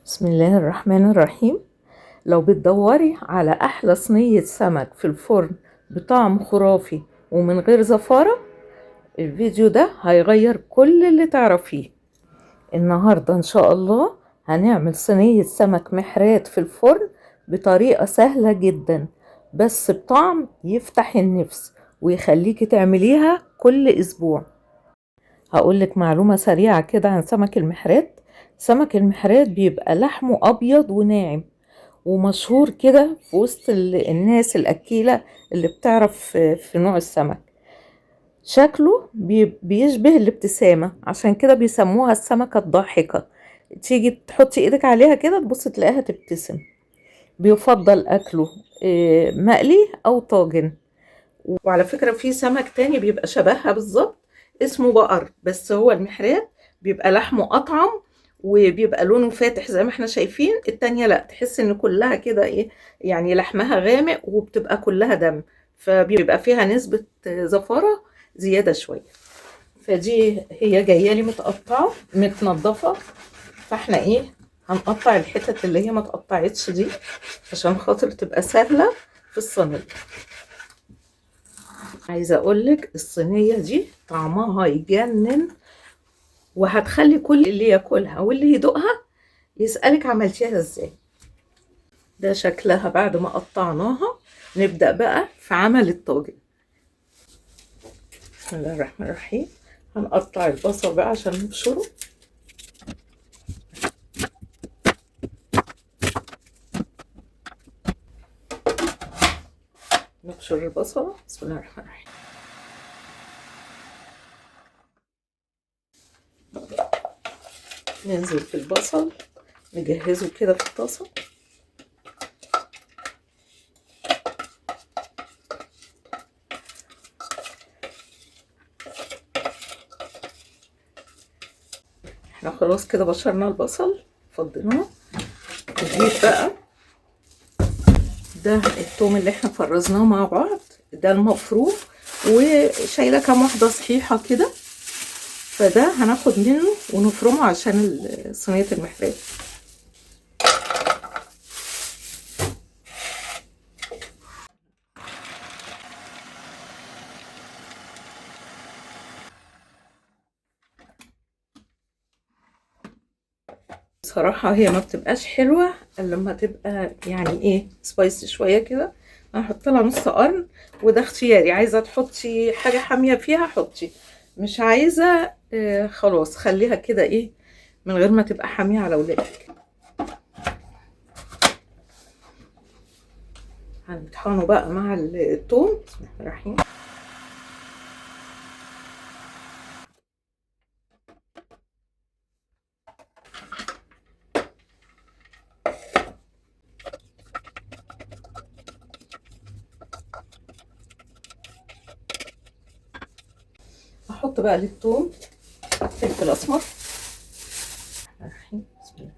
بسم الله الرحمن الرحيم. لو بتدوري على أحلى صينية سمك في الفرن بطعم خرافي ومن غير زفارة، الفيديو ده هيغير كل اللي تعرفيه. النهاردة إن شاء الله هنعمل صينية سمك محرات في الفرن بطريقة سهلة جدا، بس بطعم يفتح النفس ويخليكي تعمليها كل أسبوع. هقولك معلومة سريعة كده عن سمك المحرات. سمك المحرات بيبقى لحمه أبيض وناعم، ومشهور كده في وسط الناس الأكيلة اللي بتعرف في نوع السمك. شكله بيشبه الابتسامة، عشان كده بيسموها السمكة الضاحكة. تيجي تحطي ايدك عليها كده تبص تلاقيها تبتسم. بيفضل أكله مقلي أو طاجن. وعلى فكرة في سمك تاني بيبقى شبهها بالظبط، اسمه بقر، بس هو المحرات بيبقى لحمه أطعم وبيبقى لونه فاتح زي ما احنا شايفين. التانية لا، تحس ان كلها كده ايه، يعني لحمها غامق وبتبقى كلها دم، فبيبقى فيها نسبة زفارة زيادة شوية. فدي هي جاية لي متقطعة متنضفة، فاحنا ايه، هنقطع الحتت اللي هي ما اتقطعتش دي عشان خاطر تبقى سهلة في الصينية. عايزة اقولك الصينية دي طعمها يجنن، وهتخلي كل اللي ياكلها واللي يدوقها يسألك عملتيها ازاي. ده شكلها بعد ما قطعناها. نبدأ بقى في عمل الطاجن. بسم الله الرحمن الرحيم. هنقطع البصل بقى عشان نبشره. نبشر البصل. بسم الله الرحمن الرحيم. ننزل في البصل، نجهزه كده في الطاسة. احنا خلاص كده بشرنا البصل، فضيناه. نجيب بقى ده الثوم اللي احنا فرزناه مع بعض، ده المفروم، وشايله كام واحده صحيحه كده، فده هناخد منه ونفرمه عشان صينيه المحرات. بصراحه هي ما بتبقاش حلوه الا لما تبقى يعني ايه سبايسي شويه كده. هحط لها نص قرن، وده اختياري، عايزه تحطي حاجه حاميه فيها حطي، مش عايزه خلاص خليها كده ايه من غير ما تبقى حاميه على ولادك. هنطحنه بقى مع الثوم. بسم الله الرحمن الرحيم. احط بقى للثوم فلفل اسمر، بسم الله،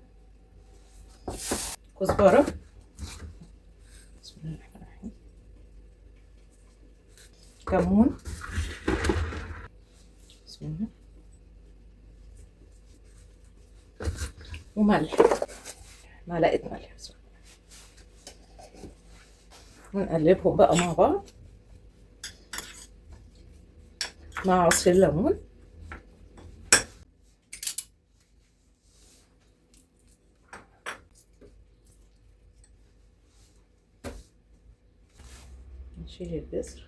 كزبره، بسم الله الرحمن الرحيم، كمون، بسم الله، وملح، معلقه ملح، بسم الله. ونقلبهم بقى مع بعض مع عصير ليمون. نشيل البذر.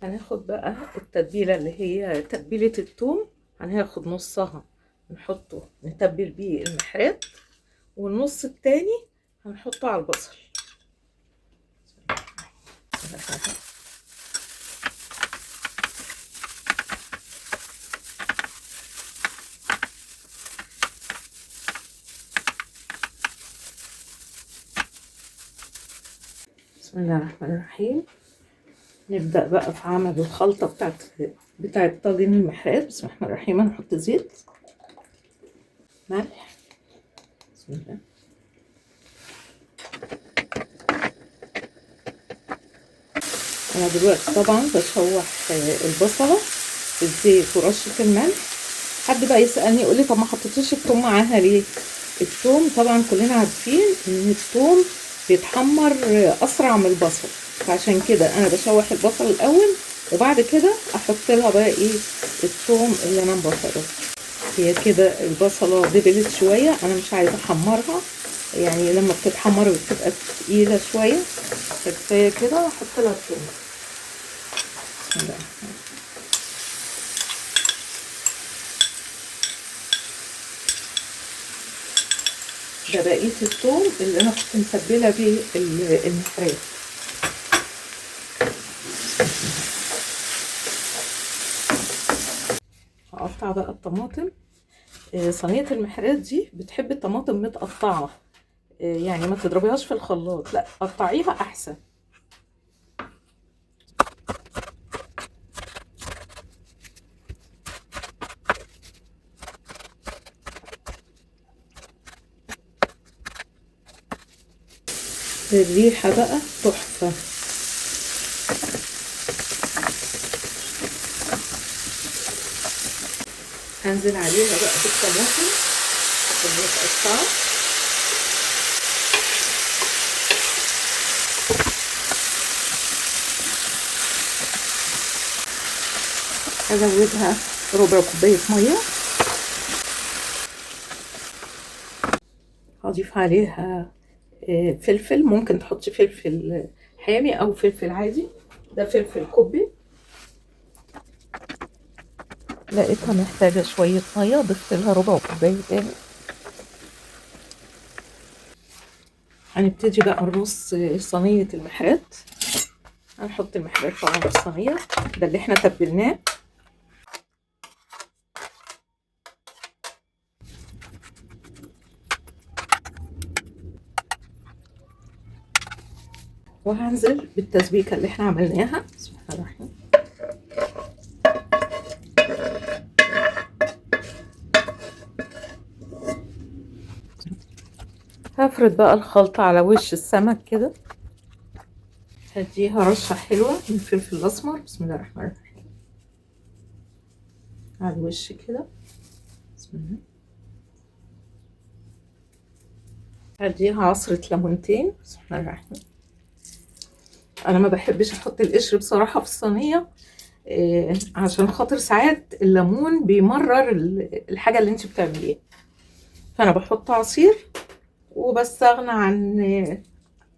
هناخد بقى التتبيله اللي هي تتبيله الثوم، هناخد نصها نحطه نتبل بيه المحرات، والنص التاني هنحطه على البصل. بسم الله الرحمن الرحيم. نبدأ بقى في عمل الخلطة بتاعت طاجن المحرات. بسم الله الرحمن الرحيم. هنحط زيت، ملح، بسم الله، انا دلوقتي طبعا بشوح البصله في الزيت ورشه الملح. حد بقى يسالني يقول لي طب ما حطيتيش الثوم معاها ليه؟ الثوم طبعا كلنا عارفين ان الثوم بيتحمر اسرع من البصل، فعشان كده انا بشوح البصل الاول وبعد كده احط لها بقى ايه الثوم اللي انا مبشره. هي كده البصله دبلت شويه، انا مش عايزه احمرها، يعني لما بتتحمر بتبقى تقيله شويه، فكفايه كده احط لها الثوم. ده بقيه الثوم اللي انا كنت مسبله بيه المحرات. هقطع بقى الطماطم. صينيه المحرات دي بتحب الطماطم متقطعه، يعني ما تضربيهاش في الخلاط، لا قطعيها احسن. الريحه بقى تحفه. هنزل عليها بقى بالطماطم المتقطعه. ازودها ربع كوبايه ميه. هضيف عليها فلفل، ممكن تحطي فلفل حامي او فلفل عادي، ده فلفل كوبي. لقيتها محتاجه شويه ميه، ضفت لها ربع كوبايه تاني. هنبتدي بقى نرص صينيه المحرات. هنحط المحرات طبعا في الصينيه، ده اللي احنا تبلناه. وهنزل بالتسبيكه اللي احنا عملناها. بسم الله الرحمن الرحيم. هفرد بقى الخلطه على وش السمك كده، هديها رشه حلوه من الفلفل الاسمر. بسم الله الرحمن الرحيم. على الوش كده. بسم الله. هديها عصرة ليمونتين. بسم الله الرحمن الرحيم. انا ما بحبش احط القشر بصراحة في الصينية، عشان خاطر ساعات الليمون بيمرر الحاجة اللي انت بتعمليها، فانا بحط عصير وبستغنى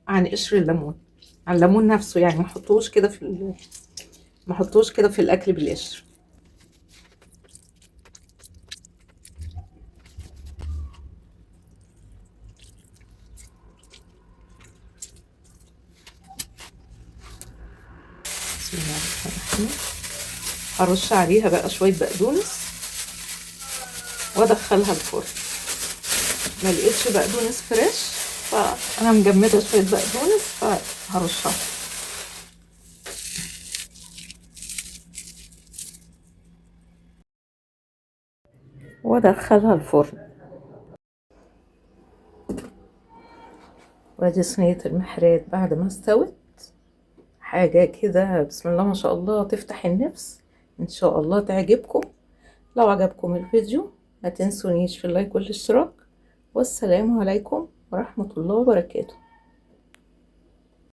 عن قشر الليمون، عن الليمون نفسه، يعني ما احطوش كده ما احطوش كده في الاكل بالقشر. بسم الله الرحمن الرحيم. هرش عليها بقى شوية بقدونس وادخلها الفرن. ما لقيتش بقدونس فريش، فانا مجمده شويه بقدونس فهرشها. وادخلها الفرن. وادي صينيه المحرات بعد ما استوت، حاجه كده بسم الله ما شاء الله تفتح النفس. ان شاء الله تعجبكم. لو عجبكم الفيديو ما تنسونيش في اللايك والاشتراك. والسلام عليكم ورحمه الله وبركاته.